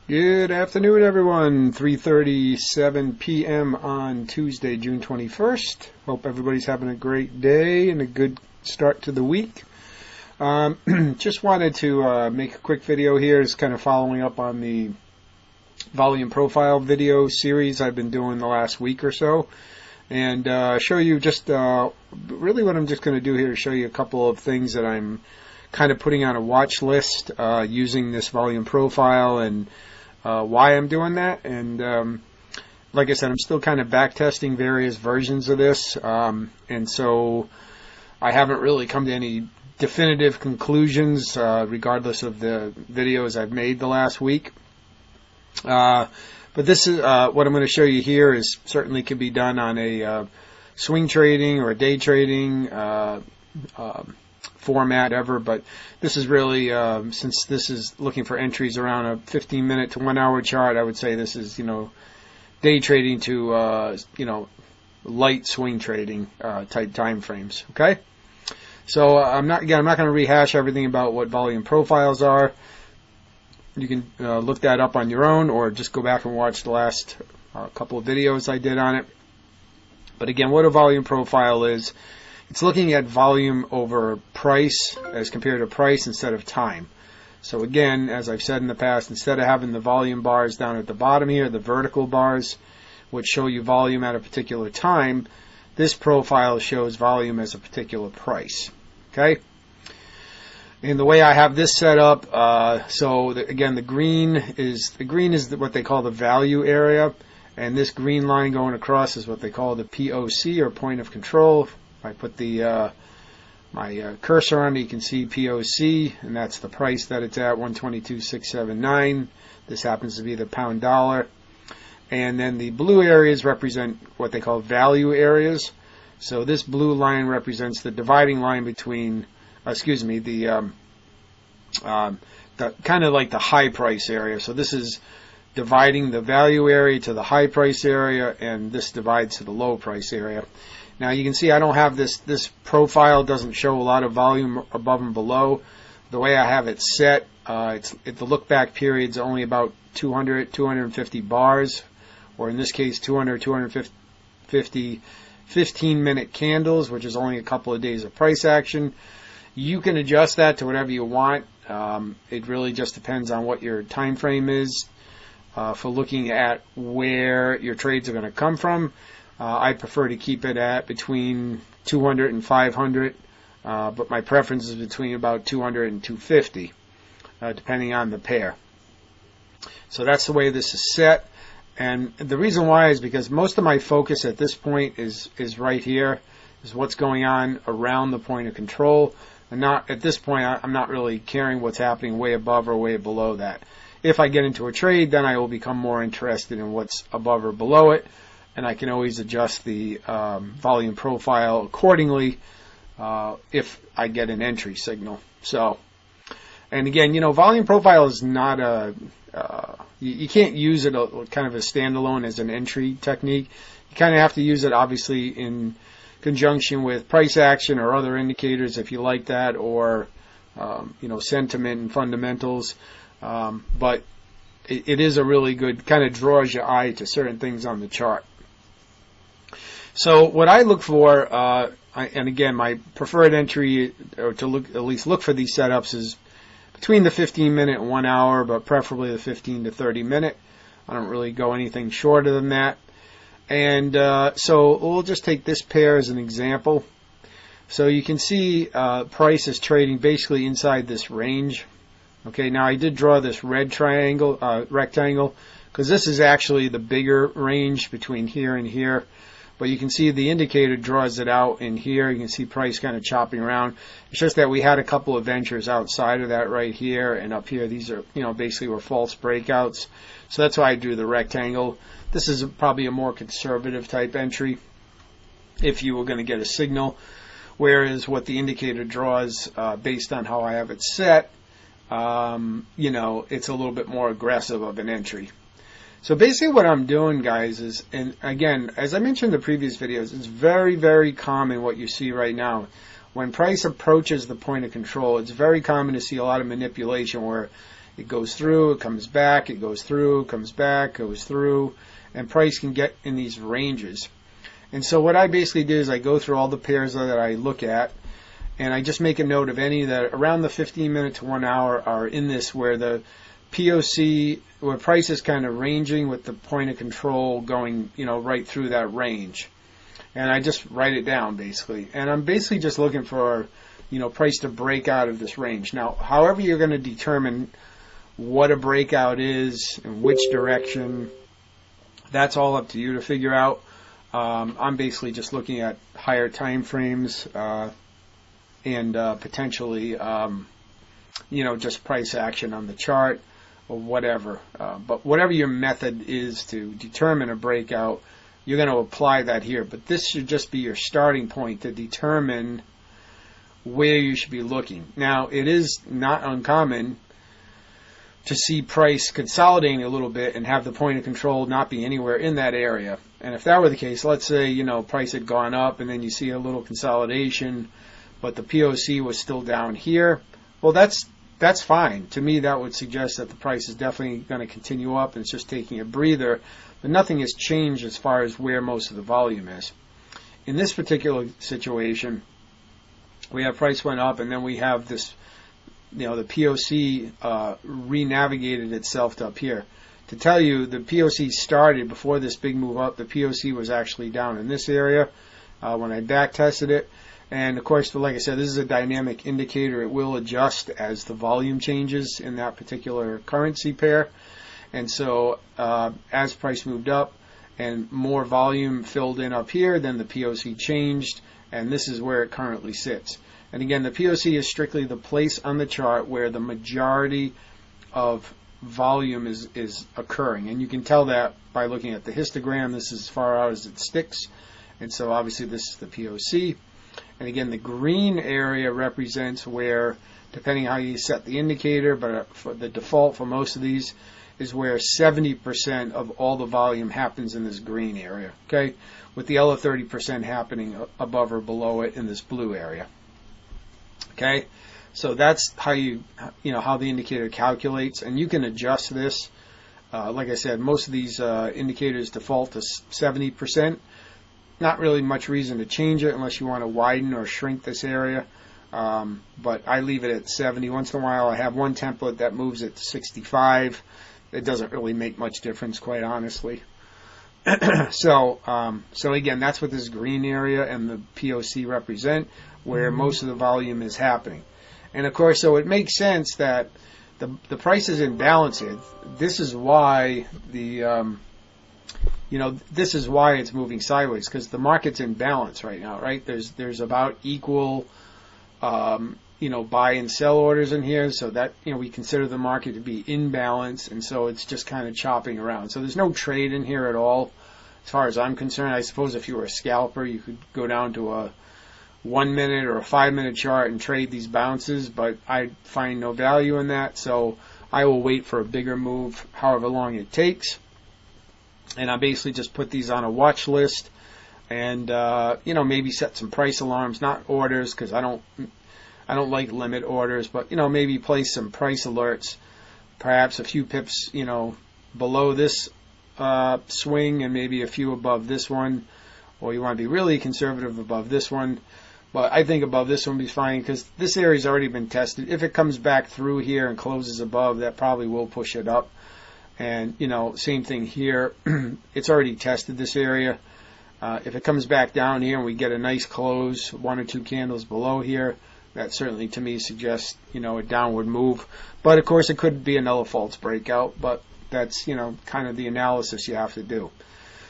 Good afternoon, everyone. 3:37 p.m. on Tuesday, June 21st. Hope everybody's having a great day and a good start to the week. Just wanted to make a quick video here, just kind of following up on the volume profile video series I've been doing the last week or so, and show you just really what I'm just going to do here is show you a couple of things that I'm kind of putting on a watch list using this volume profile, and why I'm doing that. And like I said, I'm still kind of back testing various versions of this, and so I haven't really come to any definitive conclusions regardless of the videos I've made the last week. But this is what I'm going to show you here is certainly can be done on a swing trading or a day trading format ever, but this is really since this is looking for entries around a 15-minute to 1 hour chart, I would say this is day trading to light swing trading type time frames. Okay, so I'm not going to rehash everything about what volume profiles are. You can look that up on your own, or just go back and watch the last couple of videos I did on it. But again, what a volume profile is, it's looking at volume over price as compared to price instead of time. So again, as I've said in the past, instead of having the volume bars down at the bottom here, the vertical bars, which show you volume at a particular time, this profile shows volume as a particular price. Okay? And the way I have this set up, again, the green is what they call the value area, and this green line going across is what they call the POC, or point of control. If I put the my cursor on it, you can see POC, and that's the price that it's at, 122.679. This happens to be the pound dollar. And then the blue areas represent what they call value areas. So this blue line represents the dividing line between, the kind of like the high price area. So this is dividing the value area to the high price area, and this divides to the low price area. Now you can see I don't have this profile doesn't show a lot of volume above and below. The way I have it set, the look back period's only about 250 bars, or in this case 250 15-minute candles, which is only a couple of days of price action. You can adjust that to whatever you want. It really just depends on what your time frame is for looking at where your trades are going to come from. I prefer to keep it at between 200 and 500, but my preference is between about 200 and 250, depending on the pair. So that's the way this is set. And the reason why is because most of my focus at this point is right here, is what's going on around the point of control. And not at this point, I'm not really caring what's happening way above or way below that. If I get into a trade, then I will become more interested in what's above or below it, and I can always adjust the volume profile accordingly if I get an entry signal. So, and again, volume profile is not a you can't use it kind of a standalone as an entry technique. You kind of have to use it obviously in conjunction with price action or other indicators if you like that, or sentiment and fundamentals. But it is a really good, kind of draws your eye to certain things on the chart. So what I look for, and again, my preferred entry, or to at least look for these setups, is between the 15-minute and 1 hour, but preferably the 15 to 30-minute. I don't really go anything shorter than that. And so we'll just take this pair as an example. So you can see price is trading basically inside this range. Okay, now I did draw this red rectangle, because this is actually the bigger range between here and here. But you can see the indicator draws it out in here. You can see price kind of chopping around. It's just that we had a couple of ventures outside of that right here and up here. These are, basically were false breakouts. So that's why I drew the rectangle. This is probably a more conservative type entry if you were going to get a signal. Whereas what the indicator draws, based on how I have it set, it's a little bit more aggressive of an entry. So basically what I'm doing, guys, is, and again, as I mentioned in the previous videos, it's very, very common what you see right now. when price approaches the point of control, it's very common to see a lot of manipulation where it goes through, it comes back, it goes through, comes back, goes through, and price can get in these ranges. And so what I basically do is I go through all the pairs that I look at, and I just make a note of any that around the 15 minute to 1 hour are in this, where the POC, where price is kind of ranging with the point of control going, right through that range. And I just write it down basically. And I'm basically just looking for, price to break out of this range. Now, however you're going to determine what a breakout is and which direction, that's all up to you to figure out. I'm basically just looking at higher time frames and potentially, just price action on the chart or whatever. But whatever your method is to determine a breakout, you're going to apply that here. But this should just be your starting point to determine where you should be looking. Now, it is not uncommon to see price consolidating a little bit and have the point of control not be anywhere in that area. And if that were the case, let's say, price had gone up and then you see a little consolidation, but the POC was still down here. Well, that's fine. To me, that would suggest that the price is definitely going to continue up and it's just taking a breather, but nothing has changed as far as where most of the volume is. In this particular situation, we have price went up and then we have this, the POC re-navigated itself to up here. To tell you, the POC started before this big move up. The POC was actually down in this area when I back tested it. And of course, like I said, this is a dynamic indicator. It will adjust as the volume changes in that particular currency pair. And so as price moved up and more volume filled in up here, then the POC changed, and this is where it currently sits. And again, the POC is strictly the place on the chart where the majority of volume is occurring. And you can tell that by looking at the histogram. This is as far out as it sticks. And so obviously this is the POC. And again, the green area represents where, depending how you set the indicator, but for the default for most of these is where 70% of all the volume happens in this green area, okay? With the other 30% happening above or below it in this blue area. Okay, so that's how how the indicator calculates, and you can adjust this. Like I said, most of these indicators default to 70%. Not really much reason to change it unless you want to widen or shrink this area. But I leave it at 70. Once in a while, I have one template that moves it to 65. It doesn't really make much difference, quite honestly. So again, that's what this green area and the POC represent, where most of the volume is happening. And of course, so it makes sense that the price is in balance here. This is why this is why it's moving sideways, because the market's in balance right now, right? There's about equal buy and sell orders in here, so that we consider the market to be in balance, and so it's just kind of chopping around. So there's no trade in here at all, as far as I'm concerned. I suppose if you were a scalper, you could go down to a 1 minute or a 5 minute chart and trade these bounces, but I find no value in that, so I will wait for a bigger move, however long it takes. And I basically just put these on a watch list, and maybe set some price alarms, not orders, because I don't like limit orders, but maybe place some price alerts, perhaps a few pips below this swing and maybe a few above this one, or you want to be really conservative above this one. But I think above this one will be fine, because this area's already been tested. If it comes back through here and closes above, that probably will push it up. And same thing here. It's already tested this area. If it comes back down here and we get a nice close, 1 or 2 candles below here, that certainly to me suggests a downward move. But of course it could be another false breakout, but that's kind of the analysis you have to do.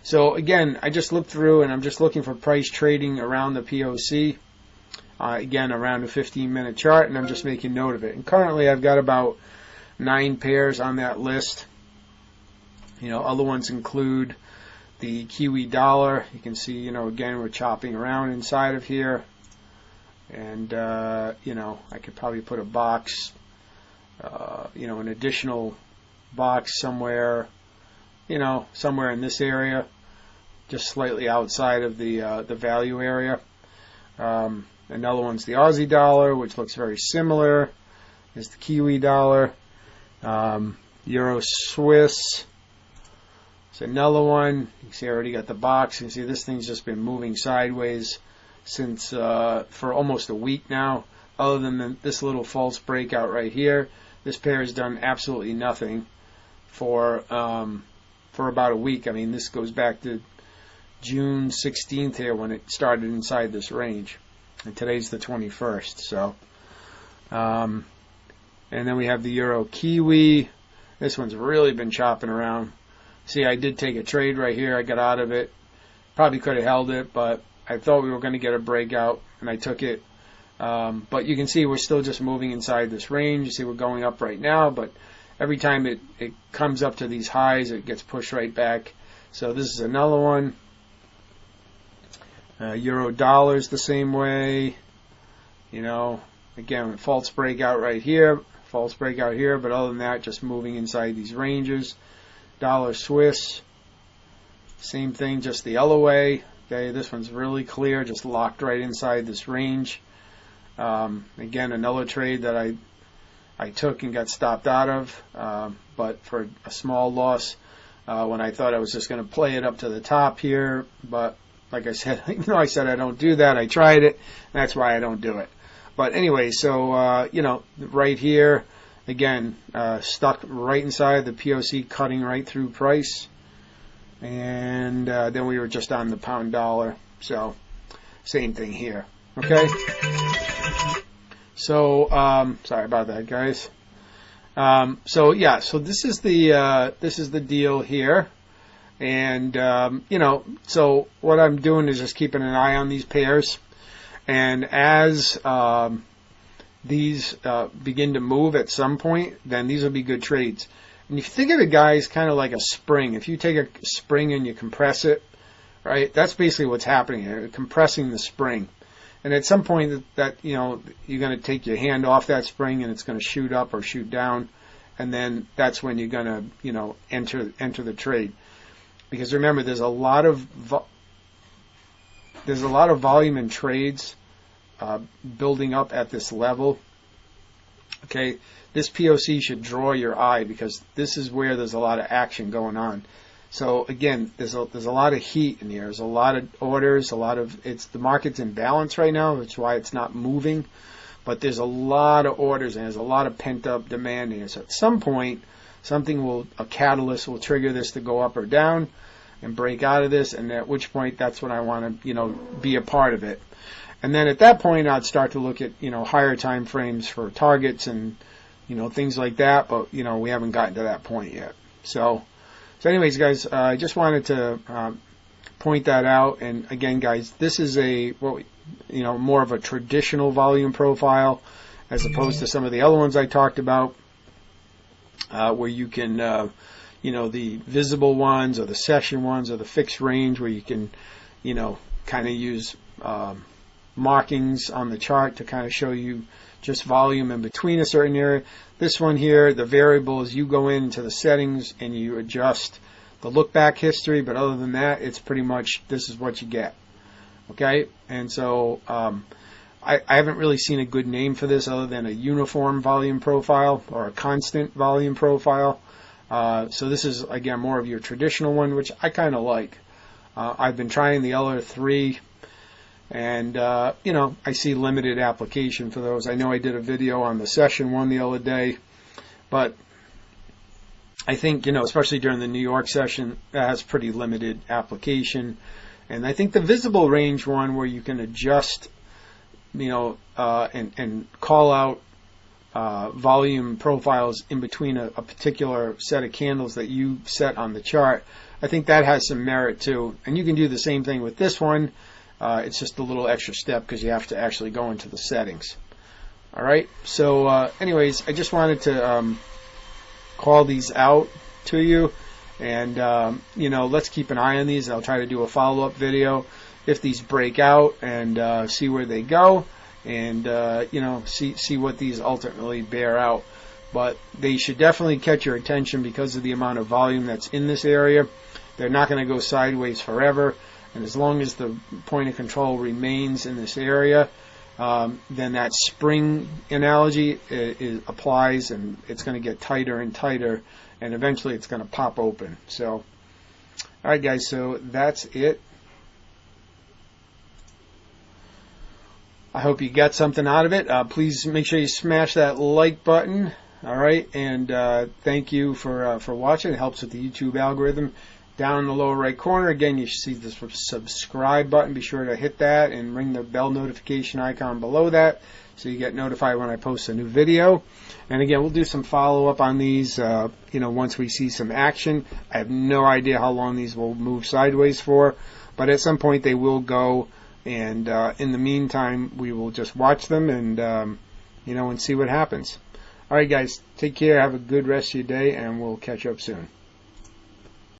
So again, I just looked through and I'm just looking for price trading around the POC, again around a 15-minute chart, and I'm just making note of it. And currently I've got about 9 pairs on that list. Other ones include the Kiwi dollar. You can see, again, we're chopping around inside of here. And, I could probably put a box, an additional box somewhere, somewhere in this area, just slightly outside of the value area. Another one's the Aussie Dollar, which looks very similar. There's the Kiwi Dollar. Euro Swiss. It's another one. You can see I already got the box. You can see this thing's just been moving sideways since for almost a week now. Other than this little false breakout right here, this pair has done absolutely nothing for about a week. I mean, this goes back to June 16th here when it started inside this range, and today's the 21st. So, and then we have the Euro Kiwi. This one's really been chopping around. See, I did take a trade right here. I got out of it. Probably could have held it, but I thought we were going to get a breakout, and I took it. But you can see we're still just moving inside this range. You see we're going up right now, but every time it comes up to these highs, it gets pushed right back. So this is another one. Euro Dollar's the same way. You know, again, false breakout right here, false breakout here, but other than that, just moving inside these ranges. Dollar Swiss, same thing, just the other way. Okay, this one's really clear, just locked right inside this range. Again, another trade that I took and got stopped out of, but for a small loss when I thought I was just going to play it up to the top here. But like I said, even though I said I don't do that, I tried it. That's why I don't do it. But anyway, so, you know, right here, again, stuck right inside the POC, cutting right through price. And then we were just on the pound dollar. So, same thing here. Okay? So, sorry about that, guys. So yeah, so this is the deal here. And, you know, so what I'm doing is just keeping an eye on these pairs. And as these begin to move at some point, then these will be good trades. And if you think of it, guys, kind of like a spring. If you take a spring and you compress it, right, that's basically what's happening here, compressing the spring. And at some point that you know, you're going to take your hand off that spring and it's going to shoot up or shoot down. And then that's when you're going to, you know, enter the trade. Because remember, there's a lot of volume in trades building up at this level. Okay, this POC should draw your eye because this is where there's a lot of action going on. So again, there's a lot of heat in here. There's a lot of orders, the market's in balance right now. That's why it's not moving. But there's a lot of orders and there's a lot of pent up demand here. So at some point, a catalyst will trigger this to go up or down and break out of this. And at which point, that's when I want to, you know, be a part of it. And then at that point, I'd start to look at, you know, higher time frames for targets and, you know, things like that. But, you know, we haven't gotten to that point yet. So anyways, guys, I just wanted to point that out. And again, guys, this is more of a traditional volume profile as opposed to some of the other ones I talked about, where you can, you know, the visible ones or the session ones or the fixed range where you can, you know, kind of use markings on the chart to kind of show you just volume in between a certain area. This one here, the variable is you go into the settings and you adjust the look back history, but other than that, it's pretty much this is what you get. Okay, and so I haven't really seen a good name for this other than a uniform volume profile or a constant volume profile. So this is, again, more of your traditional one, which I kind of like. I've been trying the other three, and, you know, I see limited application for those. I know I did a video on the session one the other day, but I think, you know, especially during the New York session, that has pretty limited application. And I think the visible range one where you can adjust, you know, and call out volume profiles in between a particular set of candles that you set on the chart, I think that has some merit too. And you can do the same thing with this one. It's just a little extra step because you have to actually go into the settings. All right. So anyways, I just wanted to call these out to you. And, you know, let's keep an eye on these. I'll try to do a follow-up video if these break out and see where they go and, you know, see what these ultimately bear out. But they should definitely catch your attention because of the amount of volume that's in this area. They're not going to go sideways forever. And as long as the point of control remains in this area, then that spring analogy applies, and it's going to get tighter and tighter, and eventually it's going to pop open. So, all right, guys, so that's it. I hope you got something out of it. Please make sure you smash that like button. All right, and thank you for watching. It helps with the YouTube algorithm. Down in the lower right corner, again, you should see the subscribe button. Be sure to hit that and ring the bell notification icon below that so you get notified when I post a new video. And again, we'll do some follow-up on these, once we see some action. I have no idea how long these will move sideways for, but at some point they will go. And in the meantime, we will just watch them and, and see what happens. All right, guys, take care. Have a good rest of your day, and we'll catch up soon.